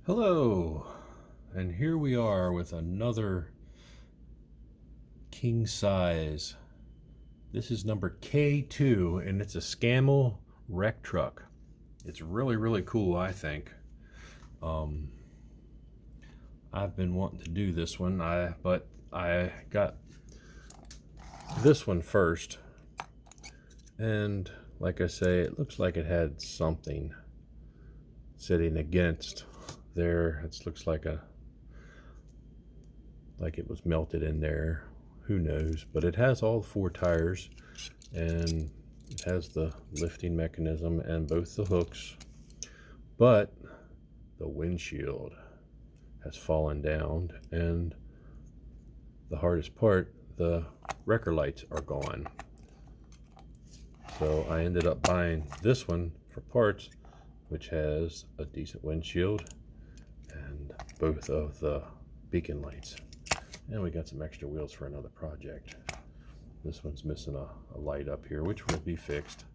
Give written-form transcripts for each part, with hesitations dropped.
Hello, and here we are with another king size. This is number K2 and it's a Scammel wreck truck. It's really cool, I think. I've been wanting to do this one, but I got this one first, and like I say, it looks like it had something sitting against there. It looks like it was melted in there. Who knows? But it has all 4 tires, and it has the lifting mechanism and both the hooks, but the windshield has fallen down, and the hardest part, the wrecker lights are gone. So I ended up buying this one for parts, which has a decent windshield and both of the beacon lights. And we got some extra wheels for another project. This one's missing a light up here, which will be fixed.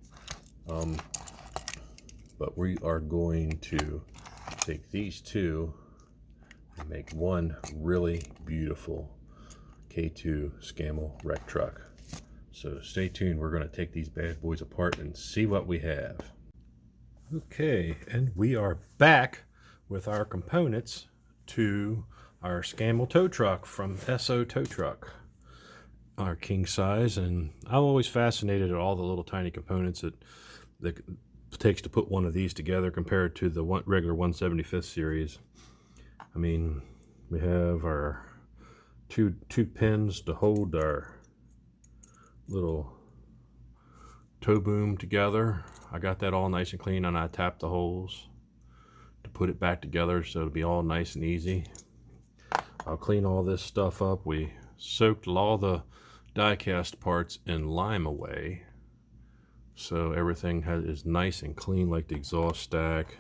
But we are going to take these two and make one really beautiful K2 Scammel wreck truck. So stay tuned. We're going to take these bad boys apart and see what we have. Okay, and we are back with our components to our Scammel tow truck from SO Tow Truck, our king size. And I'm always fascinated at all the little tiny components that it takes to put one of these together compared to the regular 175th series. I mean, we have our two pins to hold our little tow boom together. I got that all nice and clean, and I tapped the holes to put it back together so it'll be all nice and easy. I'll clean all this stuff up. We soaked all the die-cast parts in lime away, so everything is nice and clean, like the exhaust stack.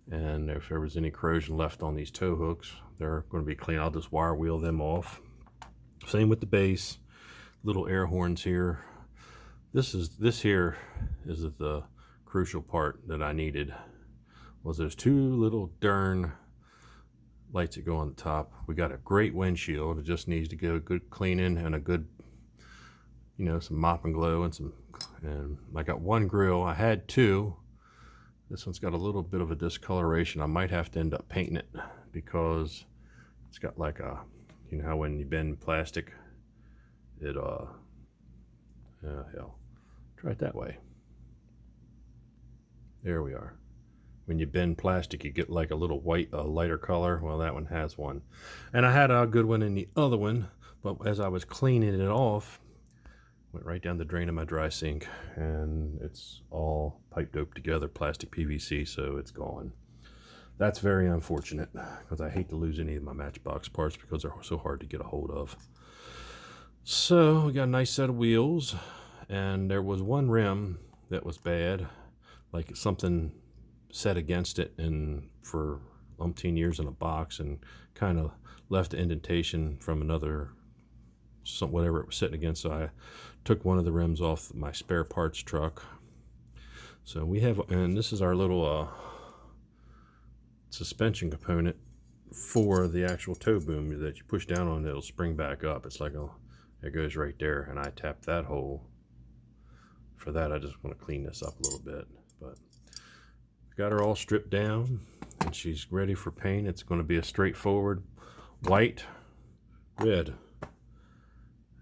And if there was any corrosion left on these tow hooks, they're going to be clean. I'll just wire wheel them off. Same with the base. Little air horns here. This here is the crucial part that I needed, was those 2 little darn lights that go on the top. We got a great windshield. It just needs to get a good cleaning and a good, some mop and glow and I got 1 grill. I had 2. This one's got a little bit of a discoloration. I might have to end up painting it because it's got like a, how when you bend plastic, it hell, try it that way. There we are. When you bend plastic, you get like a little white, lighter color. Well, that one has one. And I had a good one in the other one, but as I was cleaning it off, went right down the drain of my dry sink, and it's all pipe doped together, plastic PVC, so it's gone. That's very unfortunate, because I hate to lose any of my Matchbox parts because they're so hard to get a hold of. So we got a nice set of wheels, and there was one rim that was bad, like something set against it and for umpteen years in a box, and kind of left an indentation from whatever it was sitting against. So I took one of the rims off my spare parts truck. So we have, and this is our little suspension component for the actual tow boom that you push down on, it'll spring back up. It's like it goes right there, and I tapped that hole. For that, I just want to clean this up a little bit, but got her all stripped down and she's ready for paint. It's going to be a straightforward white, red,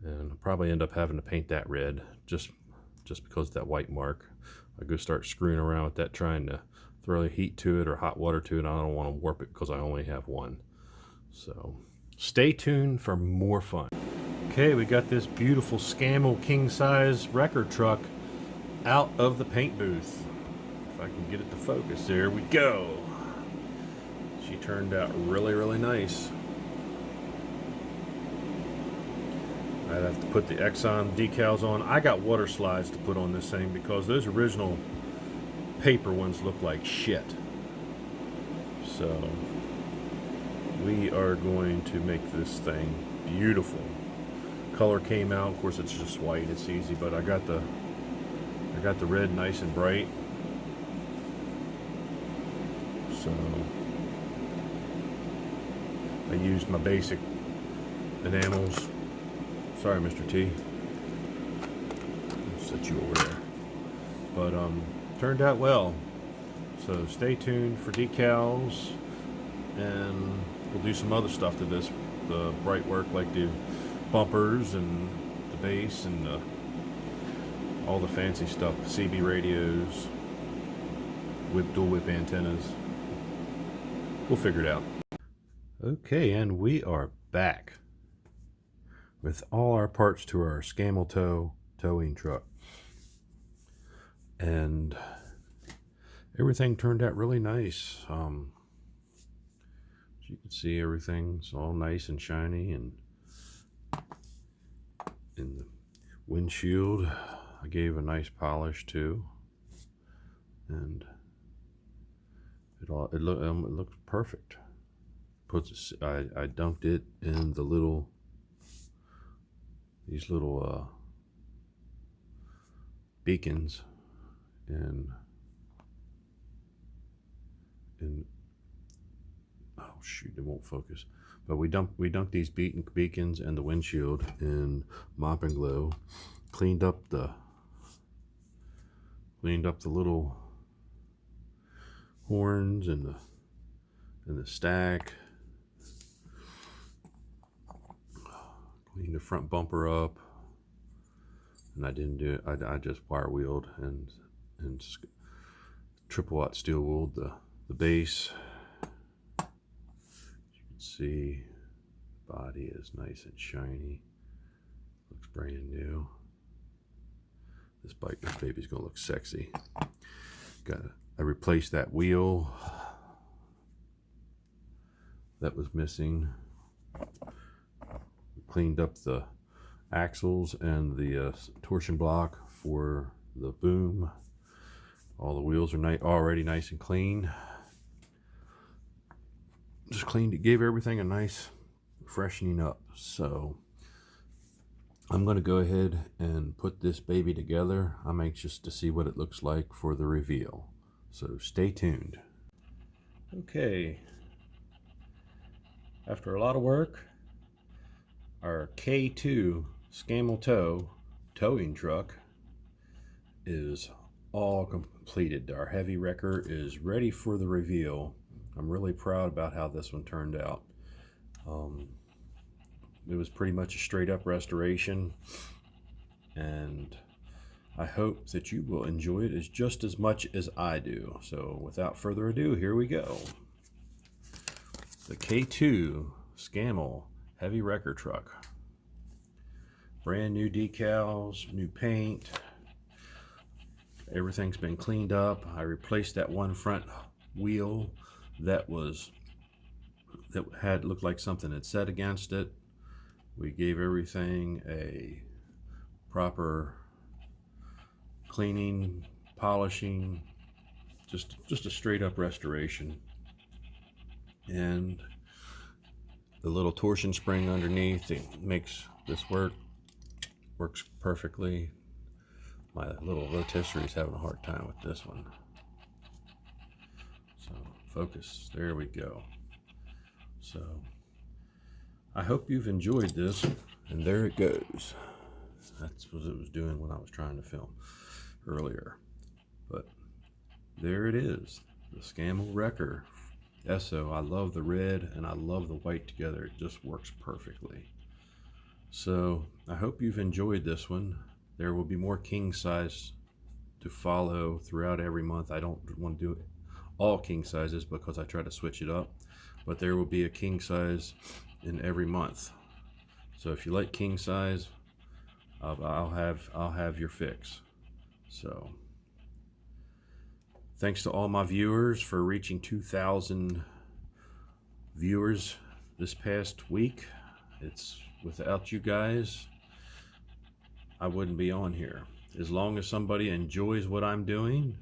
and I'll probably end up having to paint that red just because of that white mark. I go start screwing around with that, trying to throw heat to it or hot water to it. I don't want to warp it because I only have one. So stay tuned for more fun. Okay, we got this beautiful Scammel king size wrecker truck out of the paint booth. If I can get it to focus, there we go. She turned out really nice. I'd have to put the Exxon decals on. I got water slides to put on this thing because those original paper ones look like shit. So we are going to make this thing beautiful. Color came out, of course it's just white, it's easy, but I got the red nice and bright. So I used my basic enamels. Sorry, Mr. T. I'll set you over there. But turned out well. So stay tuned for decals, and we'll do some other stuff to this, the bright work, like the bumpers and the bass and all the fancy stuff, CB radios, dual whip antennas. We'll figure it out. Okay, and we are back with all our parts to our Scammel towing truck. And everything turned out really nice. As you can see, everything's all nice and shiny, and in the windshield I gave a nice polish too, and it looks perfect. I dunked it in the these little beacons, and oh shoot, it won't focus. But we dumped these beacons and the windshield in Mop and Glow, cleaned up the little horns and the stack, cleaned the front bumper up, and I didn't do it. I just wire wheeled and triple aught steel wooled the base. See, body is nice and shiny, looks brand new. This baby's gonna look sexy. I replaced that wheel that was missing, cleaned up the axles and the torsion block for the boom. All the wheels are already nice and clean. Just cleaned it, gave everything a nice freshening up. So I'm going to go ahead and put this baby together. I'm anxious to see what it looks like for the reveal, so stay tuned. Okay, after a lot of work, our K2 Scammel towing truck is all completed. Our heavy wrecker is ready for the reveal. I'm really proud about how this one turned out. It was pretty much a straight up restoration, and I hope that you will enjoy it just as much as I do. So without further ado, here we go. The K2 Scammel heavy wrecker truck. Brand new decals, new paint. Everything's been cleaned up. I replaced that one front wheel that looked like something had set against it. We gave everything a proper cleaning, polishing, just a straight up restoration. And the little torsion spring underneath, it makes this works perfectly. My little rotisserie is having a hard time with this one. So focus, there we go. So I hope you've enjoyed this, and there it goes. That's what it was doing when I was trying to film earlier. But there it is, the Scammel wrecker SO. I love the red and I love the white together. It just works perfectly. So I hope you've enjoyed this one. There will be more king size to follow throughout every month. I don't want to do all king sizes because I try to switch it up, but there will be a king size in every month. So if you like king size, I'll have your fix. So thanks to all my viewers for reaching 2,000 viewers this past week. It's without you guys, I wouldn't be on here. As long as somebody enjoys what I'm doing,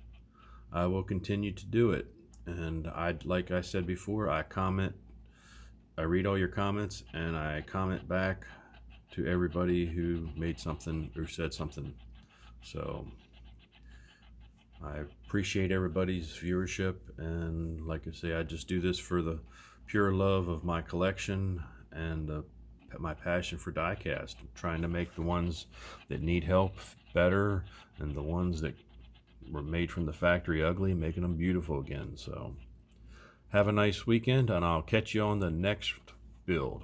I will continue to do it. And like I said before, I read all your comments, and I comment back to everybody who made something or said something. So I appreciate everybody's viewership, and like I say, I just do this for the pure love of my collection and my passion for diecast. I'm trying to make the ones that need help better, and the ones that were made from the factory ugly, making them beautiful again. So have a nice weekend, and I'll catch you on the next build.